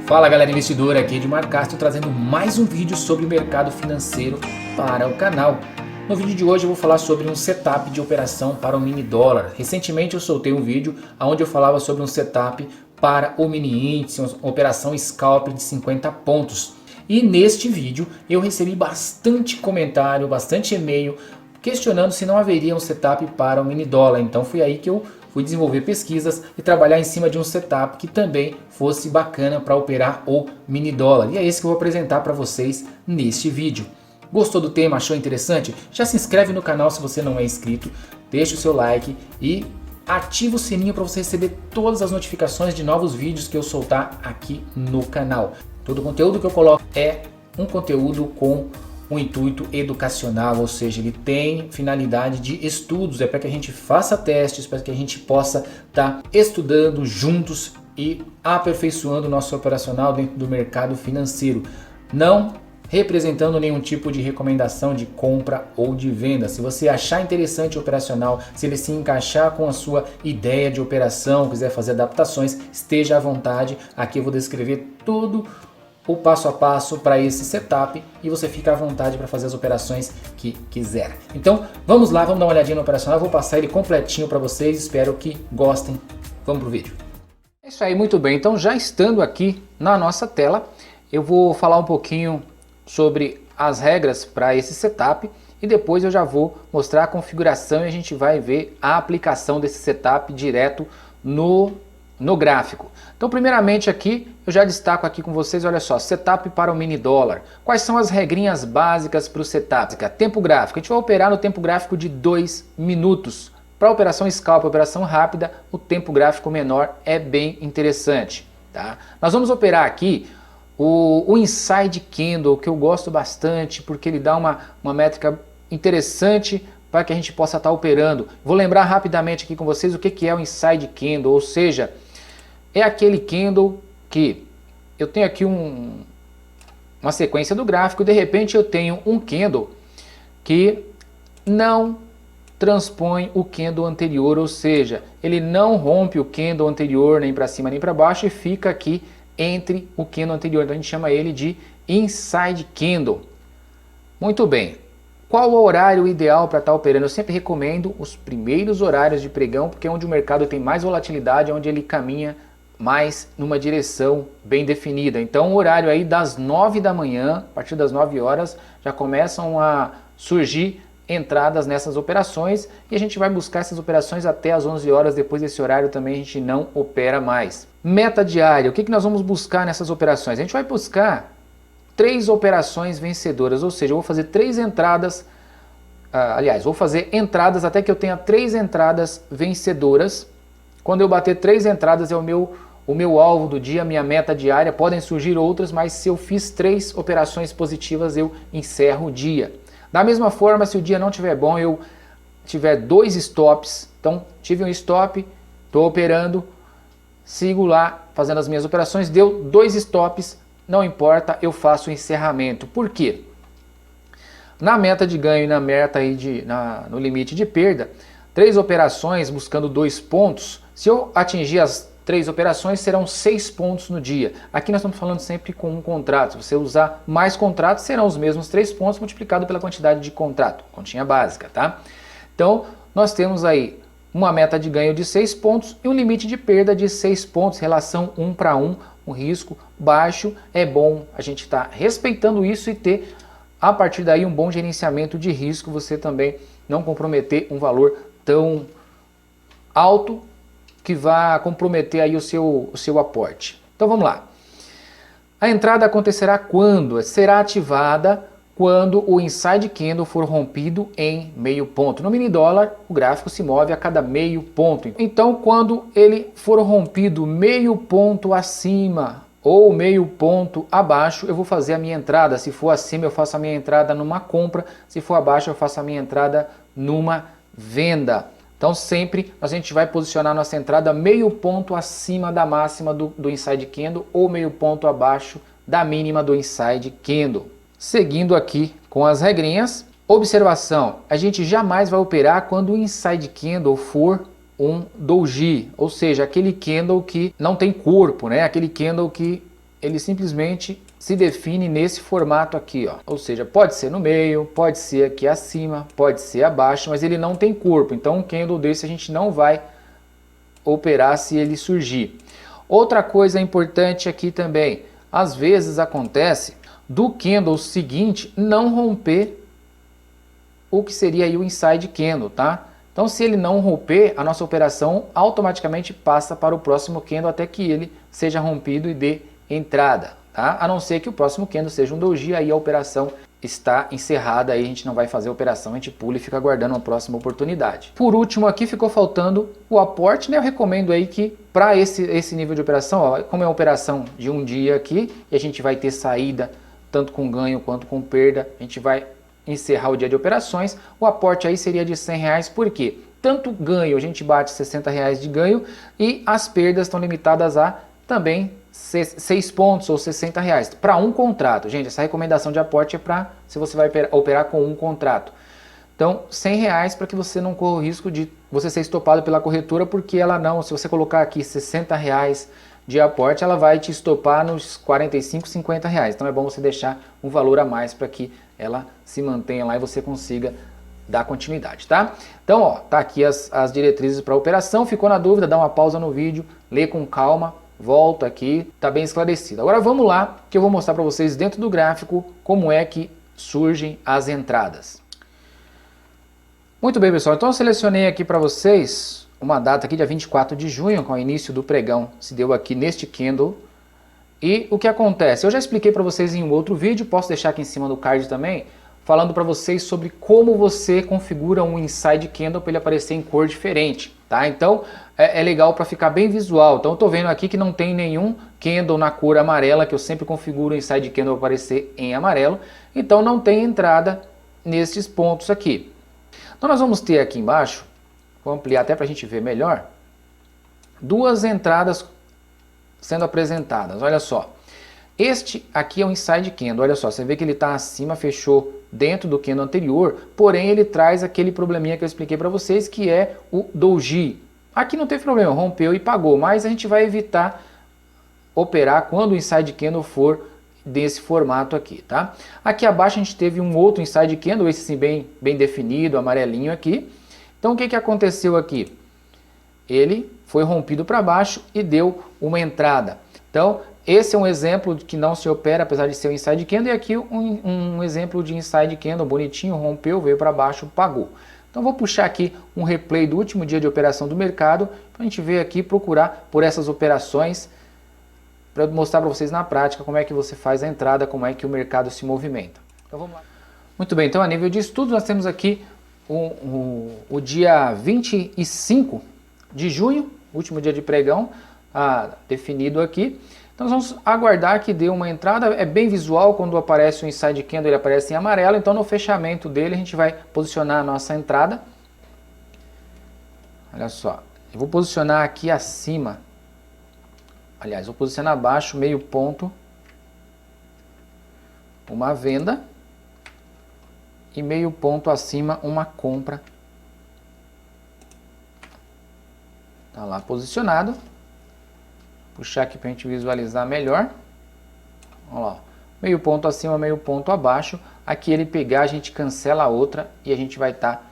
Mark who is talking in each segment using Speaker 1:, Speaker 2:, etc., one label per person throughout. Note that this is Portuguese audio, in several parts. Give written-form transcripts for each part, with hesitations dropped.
Speaker 1: Fala galera investidora, aqui é Edmar Castro trazendo mais um vídeo sobre o mercado financeiro para o canal. No vídeo de hoje eu vou falar sobre um setup de operação para o mini dólar. Recentemente eu soltei um vídeo onde eu falava sobre um setup para o mini índice, uma operação scalp de 50 pontos. E neste vídeo eu recebi bastante comentário, bastante e-mail questionando se não haveria um setup para o mini dólar. Então foi aí que eu fui desenvolver pesquisas e trabalhar em cima de um setup que também fosse bacana para operar o mini dólar. E é esse que eu vou apresentar para vocês neste vídeo. Gostou do tema? Achou interessante? Já se inscreve no canal se você não é inscrito, deixa o seu like e ativa o sininho para você receber todas as notificações de novos vídeos que eu soltar aqui no canal. Todo o conteúdo que eu coloco é um conteúdo com um intuito educacional, ou seja, ele tem finalidade de estudos, é para que a gente faça testes, para que a gente possa estar estudando juntos e aperfeiçoando o nosso operacional dentro do mercado financeiro, não representando nenhum tipo de recomendação de compra ou de venda. Se você achar interessante o operacional, se ele se encaixar com a sua ideia de operação, quiser fazer adaptações, esteja à vontade, aqui eu vou descrever todo o passo a passo para esse setup e você fica à vontade para fazer as operações que quiser. Então vamos lá, vamos dar uma olhadinha no operacional, eu vou passar ele completinho para vocês, espero que gostem. Vamos pro vídeo. É isso aí, muito bem, então já estando aqui na nossa tela, eu vou falar um pouquinho sobre as regras para esse setup e depois eu já vou mostrar a configuração e a gente vai ver a aplicação desse setup direto no gráfico. Então primeiramente aqui eu já destaco aqui com vocês, olha só, setup para o mini dólar. Quais são as regrinhas básicas para o setup? Tempo gráfico, a gente vai operar no tempo gráfico de 2 minutos. Para a operação scalp, operação rápida, o tempo gráfico menor é bem interessante. Tá? Nós vamos operar aqui o inside candle, que eu gosto bastante porque ele dá uma métrica interessante para que a gente possa estar operando. Vou lembrar rapidamente aqui com vocês o que é o inside candle, ou seja, é aquele candle que eu tenho aqui uma sequência do gráfico e de repente eu tenho um candle que não transpõe o candle anterior, ou seja, ele não rompe o candle anterior nem para cima nem para baixo e fica aqui entre o candle anterior, então a gente chama ele de inside candle. Muito bem, qual o horário ideal para estar operando? Eu sempre recomendo os primeiros horários de pregão, porque é onde o mercado tem mais volatilidade, é onde ele caminha mais numa direção bem definida. Então o horário aí das 9 da manhã, a partir das 9 horas, já começam a surgir entradas nessas operações e a gente vai buscar essas operações até as 11 horas, depois desse horário também a gente não opera mais. Meta diária, o que nós vamos buscar nessas operações? A gente vai buscar 3 operações vencedoras, ou seja, eu vou fazer 3 entradas, vou fazer entradas até que eu tenha 3 entradas vencedoras. Quando eu bater 3 entradas é o meu alvo do dia, minha meta diária, podem surgir outras, mas se eu fiz 3 operações positivas eu encerro o dia. Da mesma forma, se o dia não estiver bom, eu tiver 2 stops, então tive um stop, estou operando, sigo lá fazendo as minhas operações, deu 2 stops, não importa, eu faço o encerramento. Por quê? Na meta de ganho e na meta aí no limite de perda, 3 operações buscando 2 pontos, se eu atingir as 3 operações serão 6 pontos no dia. Aqui nós estamos falando sempre com um contrato. Se você usar mais contratos, serão os mesmos 3 pontos multiplicado pela quantidade de contrato. Continha básica, tá? Então, nós temos aí uma meta de ganho de 6 pontos e um limite de perda de 6 pontos, relação 1 para 1, um risco baixo. É bom a gente estar respeitando isso e ter, a partir daí, um bom gerenciamento de risco. Você também não comprometer um valor tão alto que vai comprometer aí o seu aporte. Então vamos lá. A entrada acontecerá quando? Será ativada quando o inside candle for rompido em meio ponto. No mini dólar, o gráfico se move a cada meio ponto. Então, quando ele for rompido meio ponto acima ou meio ponto abaixo, eu vou fazer a minha entrada. Se for acima, eu faço a minha entrada numa compra. Se for abaixo, eu faço a minha entrada numa venda. Então sempre a gente vai posicionar nossa entrada meio ponto acima da máxima do inside candle ou meio ponto abaixo da mínima do inside candle. Seguindo aqui com as regrinhas, observação, a gente jamais vai operar quando o inside candle for um doji, ou seja, aquele candle que não tem corpo, né? Aquele candle que ele simplesmente se define nesse formato aqui, ó. Ou seja, pode ser no meio, pode ser aqui acima, pode ser abaixo, mas ele não tem corpo. Então um candle desse a gente não vai operar se ele surgir. Outra coisa importante aqui também, às vezes acontece do candle seguinte não romper o que seria aí o inside candle, tá? Então se ele não romper, a nossa operação automaticamente passa para o próximo candle até que ele seja rompido e dê entrada, tá? A não ser que o próximo candle seja um doji, aí a operação está encerrada, aí a gente não vai fazer a operação, a gente pula e fica aguardando uma próxima oportunidade. Por último aqui ficou faltando o aporte, né? Eu recomendo aí que para esse nível de operação, ó, como é uma operação de um dia aqui, e a gente vai ter saída tanto com ganho quanto com perda, a gente vai encerrar o dia de operações, o aporte aí seria de R$100, por quê? Tanto ganho, a gente bate R$60 de ganho e as perdas estão limitadas a também 6 pontos ou R$60 para um contrato. Gente, essa recomendação de aporte é para se você vai operar com um contrato. Então, R$100 para que você não corra o risco de você ser estopado pela corretora, porque ela não, se você colocar aqui R$60 de aporte, ela vai te estopar nos R$45, R$50. Então é bom você deixar um valor a mais para que ela se mantenha lá e você consiga dar continuidade, tá? Então, ó, tá aqui as diretrizes para a operação. Ficou na dúvida, dá uma pausa no vídeo, lê com calma, volta aqui, tá bem esclarecido. Agora vamos lá, que eu vou mostrar para vocês dentro do gráfico como é que surgem as entradas. Muito bem, pessoal, então eu selecionei aqui para vocês uma data aqui, dia 24 de junho, com o início do pregão, se deu aqui neste candle. E o que acontece? Eu já expliquei para vocês em um outro vídeo, posso deixar aqui em cima do card também, falando para vocês sobre como você configura um inside candle para ele aparecer em cor diferente, tá? Então é legal para ficar bem visual. Então eu estou vendo aqui que não tem nenhum candle na cor amarela, que eu sempre configuro o inside candle para aparecer em amarelo, então não tem entrada nesses pontos aqui. Então nós vamos ter aqui embaixo, vou ampliar até para a gente ver melhor, duas entradas sendo apresentadas. Olha só, este aqui é o inside candle, olha só, você vê que ele está acima, fechou dentro do candle anterior, porém ele traz aquele probleminha que eu expliquei para vocês, que é o doji. Aqui não teve problema, rompeu e pagou, mas a gente vai evitar operar quando o inside candle for desse formato aqui, tá? Aqui abaixo a gente teve um outro inside candle, esse sim bem definido, amarelinho aqui. Então o que aconteceu aqui? Ele foi rompido para baixo e deu uma entrada. Então esse é um exemplo de que não se opera, apesar de ser um inside candle, e aqui um exemplo de inside candle bonitinho, rompeu, veio para baixo, pagou. Então vou puxar aqui um replay do último dia de operação do mercado, para a gente ver aqui, procurar por essas operações, para mostrar para vocês na prática como é que você faz a entrada, como é que o mercado se movimenta. Então vamos lá. Muito bem, então a nível de estudo nós temos aqui o dia 25 de junho, último dia de pregão, definido aqui. Então nós vamos aguardar que dê uma entrada, é bem visual, quando aparece o inside candle ele aparece em amarelo, então no fechamento dele a gente vai posicionar a nossa entrada. Olha só, eu vou posicionar aqui acima, aliás, vou posicionar abaixo, meio ponto, uma venda, e meio ponto acima, uma compra. Tá lá posicionado. Puxar aqui para a gente visualizar melhor. Olha lá, meio ponto acima, meio ponto abaixo. Aqui ele pegar, a gente cancela a outra e a gente vai estar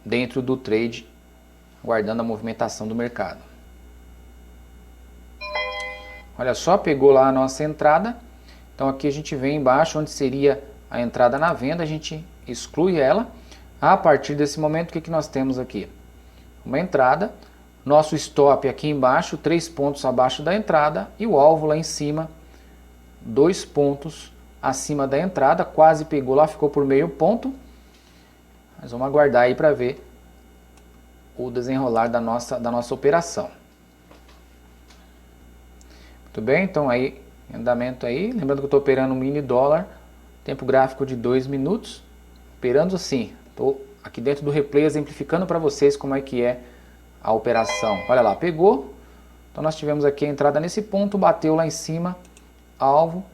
Speaker 1: dentro do trade, guardando a movimentação do mercado. Olha só, pegou lá a nossa entrada. Então aqui a gente vem embaixo, onde seria a entrada na venda, a gente exclui ela. A partir desse momento, o que nós temos aqui? Uma entrada. Nosso stop aqui embaixo, 3 pontos abaixo da entrada, e o alvo lá em cima, 2 pontos acima da entrada, quase pegou lá, ficou por meio ponto. Mas vamos aguardar aí para ver o desenrolar da nossa operação. Muito bem, então aí, andamento aí, lembrando que eu estou operando um mini dólar, tempo gráfico de 2 minutos, operando assim, estou aqui dentro do replay exemplificando para vocês como é que é a operação. Olha lá, pegou, então nós tivemos aqui a entrada nesse ponto, bateu lá em cima, alvo,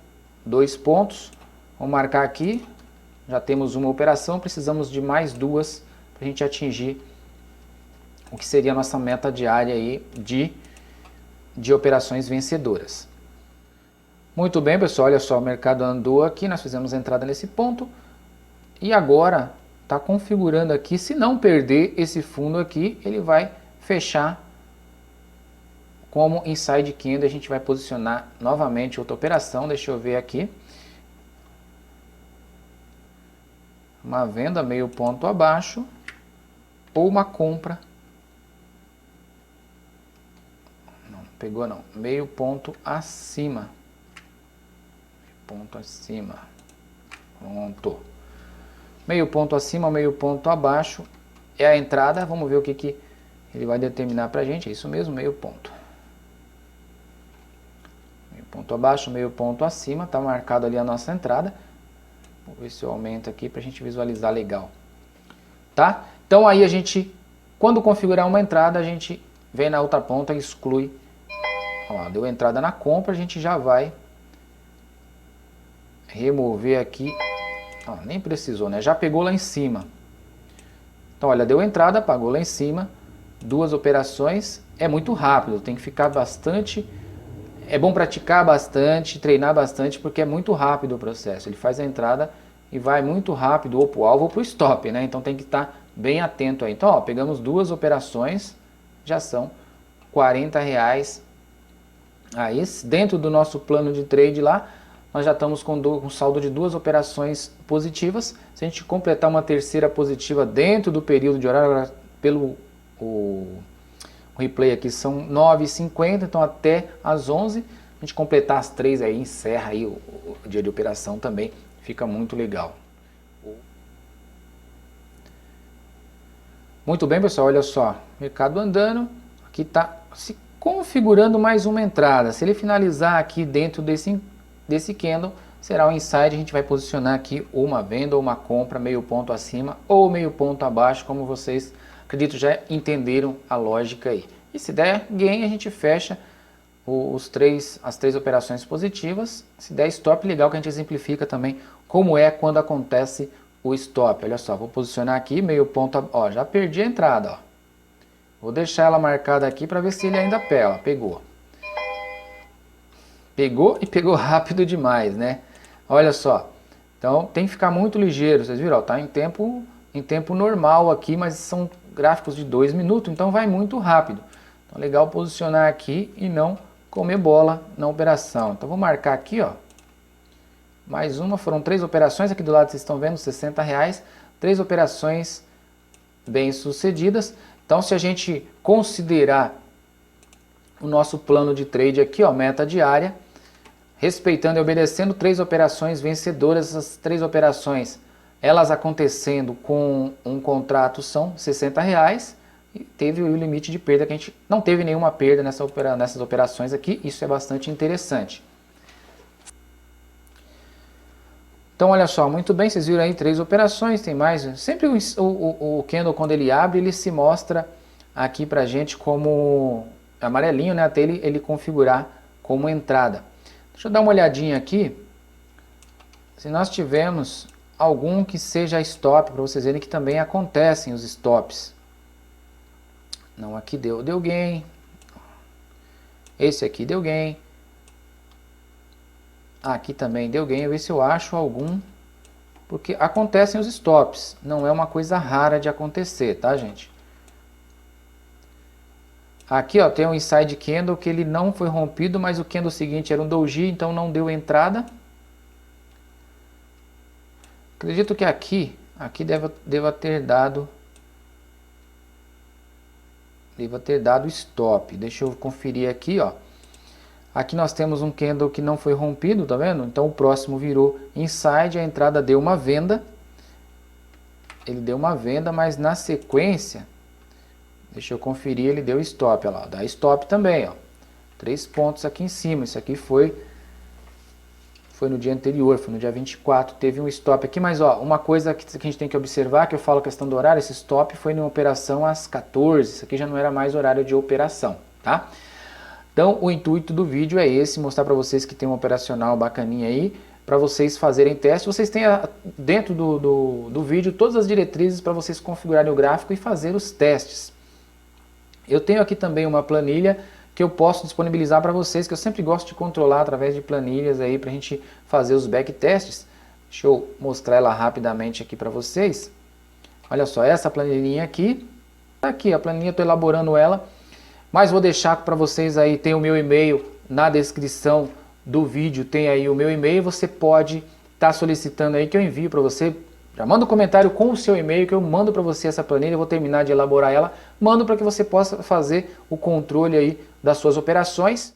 Speaker 1: 2 pontos, vamos marcar aqui, já temos uma operação, precisamos de mais 2 para a gente atingir o que seria a nossa meta diária aí de operações vencedoras. Muito bem, pessoal, olha só, o mercado andou aqui, nós fizemos a entrada nesse ponto e agora está configurando aqui, se não perder esse fundo aqui, ele vai fechar como inside candle. A gente vai posicionar novamente outra operação, deixa eu ver aqui. Uma venda meio ponto abaixo ou uma compra. Não, pegou não, meio ponto acima. Ponto acima. Pronto. Meio ponto acima, meio ponto abaixo é a entrada. Vamos ver o que ele vai determinar pra gente. É isso mesmo, meio ponto. Meio ponto abaixo, meio ponto acima. Tá marcado ali a nossa entrada. Vou ver se eu aumento aqui pra gente visualizar legal. Tá? Então aí a gente, quando configurar uma entrada, a gente vem na outra ponta e exclui. Ó, deu entrada na compra, a gente já vai remover aqui. Ó, nem precisou, né? Já pegou lá em cima. Então, olha, deu entrada, pagou lá em cima. Duas operações. É muito rápido, tem que ficar bastante... É bom praticar bastante, treinar bastante, porque é muito rápido o processo. Ele faz a entrada e vai muito rápido, ou para o alvo ou para o stop, né? Então tem que estar bem atento aí. Então, ó, pegamos duas operações, já são R$40. Aí, dentro do nosso plano de trade lá, nós já estamos com um saldo de duas operações positivas. Se a gente completar uma terceira positiva dentro do período de horário, pelo o replay aqui são 9h50, então até às 11, a gente completar as 3 aí, encerra aí o dia de operação também, fica muito legal. Muito bem, pessoal, olha só, mercado andando, aqui está se configurando mais uma entrada. Se ele finalizar aqui dentro desse candle, será um inside. A gente vai posicionar aqui uma venda ou uma compra, meio ponto acima ou meio ponto abaixo, como vocês, acredito, já entenderam a lógica aí. E se der gain, a gente fecha as três operações positivas. Se der stop, legal que a gente exemplifica também como é quando acontece o stop. Olha só, vou posicionar aqui, meio ponto, ó, já perdi a entrada, ó. Vou deixar ela marcada aqui para ver se ele ainda pega, ó, pegou. Pegou e pegou rápido demais, né? Olha só, então tem que ficar muito ligeiro, vocês viram, ó, tá em tempo normal aqui, mas são gráficos de 2 minutos, então vai muito rápido. Então é legal posicionar aqui e não comer bola na operação. Então vou marcar aqui, ó, mais uma, foram 3 operações, aqui do lado vocês estão vendo, R$60, 3 operações bem sucedidas. Então se a gente considerar o nosso plano de trade aqui, ó, meta diária, respeitando e obedecendo 3 operações vencedoras. Essas 3 operações, elas acontecendo com um contrato, são R$60, e teve o limite de perda, que a gente não teve nenhuma perda nessas operações aqui. Isso é bastante interessante. Então olha só, muito bem, vocês viram aí 3 operações, tem mais. Sempre o candle, quando ele abre, ele se mostra aqui pra gente como amarelinho, né, até ele configurar como entrada. Deixa eu dar uma olhadinha aqui, se nós tivermos algum que seja stop, para vocês verem que também acontecem os stops. Não, aqui deu gain, esse aqui deu gain, aqui também deu gain. Eu vou ver se eu acho algum, porque acontecem os stops, não é uma coisa rara de acontecer, tá, gente? Aqui, ó, tem um inside candle que ele não foi rompido, mas o candle seguinte era um doji, então não deu entrada. Acredito que aqui deva ter dado stop. Deixa eu conferir aqui, ó. Aqui nós temos um candle que não foi rompido, tá vendo? Então o próximo virou inside, a entrada deu uma venda. Ele deu uma venda, mas na sequência, deixa eu conferir, ele deu stop, olha lá, dá stop também, ó. 3 pontos aqui em cima. Isso aqui foi no dia anterior, foi no dia 24, teve um stop aqui, mas ó, uma coisa que a gente tem que observar, que eu falo questão do horário, esse stop foi numa operação às 14, isso aqui já não era mais horário de operação, tá? Então o intuito do vídeo é esse, mostrar para vocês que tem um operacional bacaninha aí, para vocês fazerem teste. Vocês têm dentro do vídeo todas as diretrizes para vocês configurarem o gráfico e fazer os testes. Eu tenho aqui também uma planilha que que eu posso disponibilizar para vocês, que eu sempre gosto de controlar através de planilhas aí para a gente fazer os backtests. Deixa eu mostrar ela rapidamente aqui para vocês. Olha só, essa planilhinha aqui, tá aqui a planilha, estou elaborando ela, mas vou deixar para vocês aí, tem o meu e-mail na descrição do vídeo, tem aí o meu e-mail, você pode estar solicitando aí que eu envio para você. Já manda um comentário com o seu e-mail que eu mando para você essa planilha, eu vou terminar de elaborar ela, mando para que você possa fazer o controle aí das suas operações.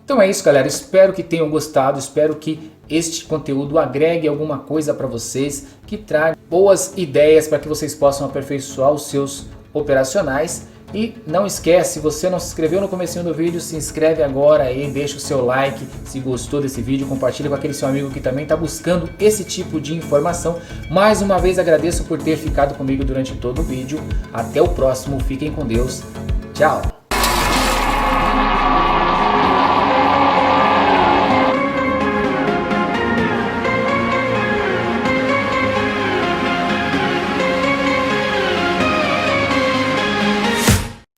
Speaker 1: Então é isso, galera, espero que tenham gostado, espero que este conteúdo agregue alguma coisa para vocês, que traga boas ideias para que vocês possam aperfeiçoar os seus operacionais. E não esquece, se você não se inscreveu no comecinho do vídeo, se inscreve agora aí, deixa o seu like, se gostou desse vídeo, compartilha com aquele seu amigo que também está buscando esse tipo de informação. Mais uma vez agradeço por ter ficado comigo durante todo o vídeo. Até o próximo, fiquem com Deus, tchau!